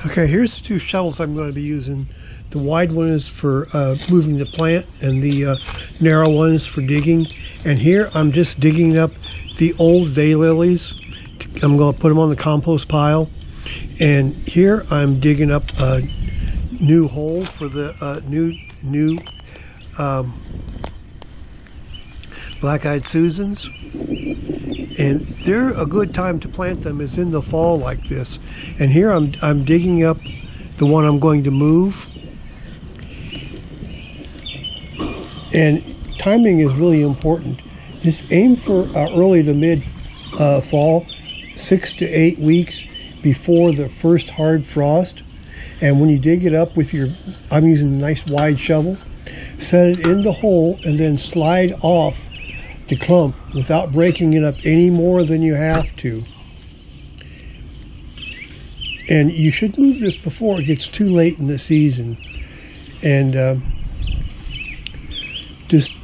Okay, here's the two shovels I'm going to be using. The wide one is for moving the plant, and the narrow one is for digging. And here I'm just digging up the old daylilies. I'm going to put them on the compost pile. And here I'm digging up a new hole for the new black-eyed Susans. And they're a good time to plant them is in the fall like this. And here I'm digging up the one I'm going to move. And timing is really important. Just aim for early to mid fall, 6 to 8 weeks before the first hard frost. And when you dig it up with I'm using a nice wide shovel, set it in the hole and then slide off the clump without breaking it up any more than you have to. And you should move this before it gets too late in the season. And just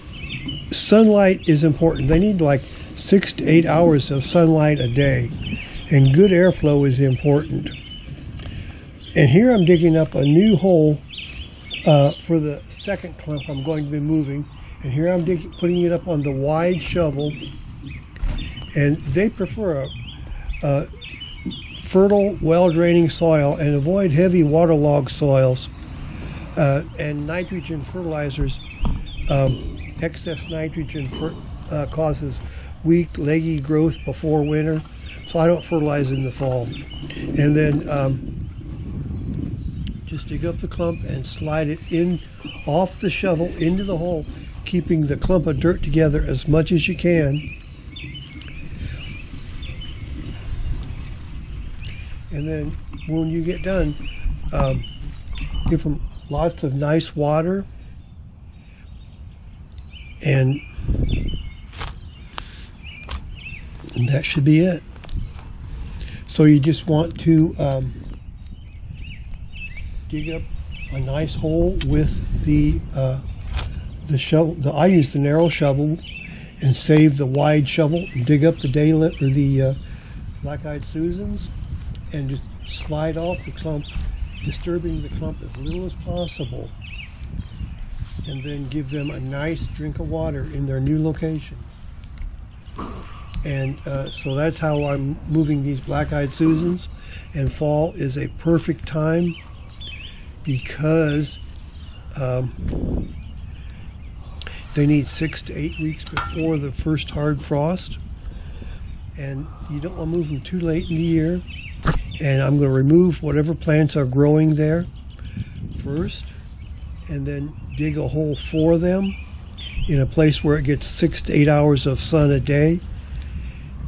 sunlight is important. They need like 6 to 8 hours of sunlight a day, and good airflow is important. And here I'm digging up a new hole for the second clump I'm going to be moving. And here I'm putting it up on the wide shovel. And they prefer a fertile, well-draining soil and avoid heavy waterlogged soils and nitrogen fertilizers. Excess nitrogen causes weak, leggy growth before winter, so I don't fertilize in the fall. And then just dig up the clump and slide it in off the shovel into the hole, keeping the clump of dirt together as much as you can. And then when you get done, give them lots of nice water, and that should be it. So you just want to dig up a nice hole with the shovel. I use the narrow shovel and save the wide shovel and dig up the black-eyed Susans and just slide off the clump, disturbing the clump as little as possible, and then give them a nice drink of water in their new location. And so that's how I'm moving these black-eyed Susans. And fall is a perfect time because they need 6 to 8 weeks before the first hard frost, and you don't want to move them too late in the year. And I'm going to remove whatever plants are growing there first, and then dig a hole for them in a place where it gets 6 to 8 hours of sun a day.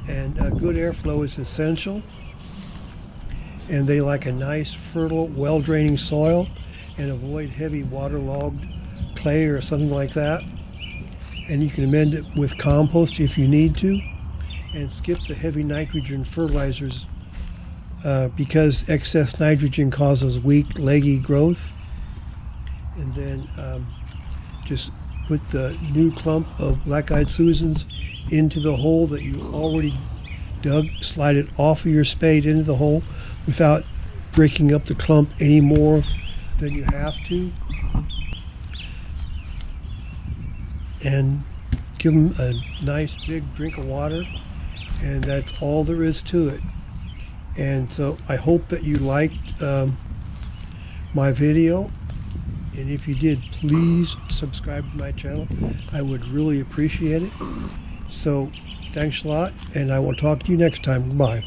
And good airflow is essential. And they like a nice, fertile, well-draining soil, and avoid heavy waterlogged clay or something like that. And you can amend it with compost if you need to, and skip the heavy nitrogen fertilizers because excess nitrogen causes weak, leggy growth. And then just put the new clump of black-eyed Susans into the hole that you already dug. Slide it off of your spade into the hole without breaking up the clump any more than you have to. And give them a nice big drink of water, and that's all there is to it. And so I hope that you liked my video, and if you did, please subscribe to my channel. I would really appreciate it. So thanks a lot, and I will talk to you next time. Bye.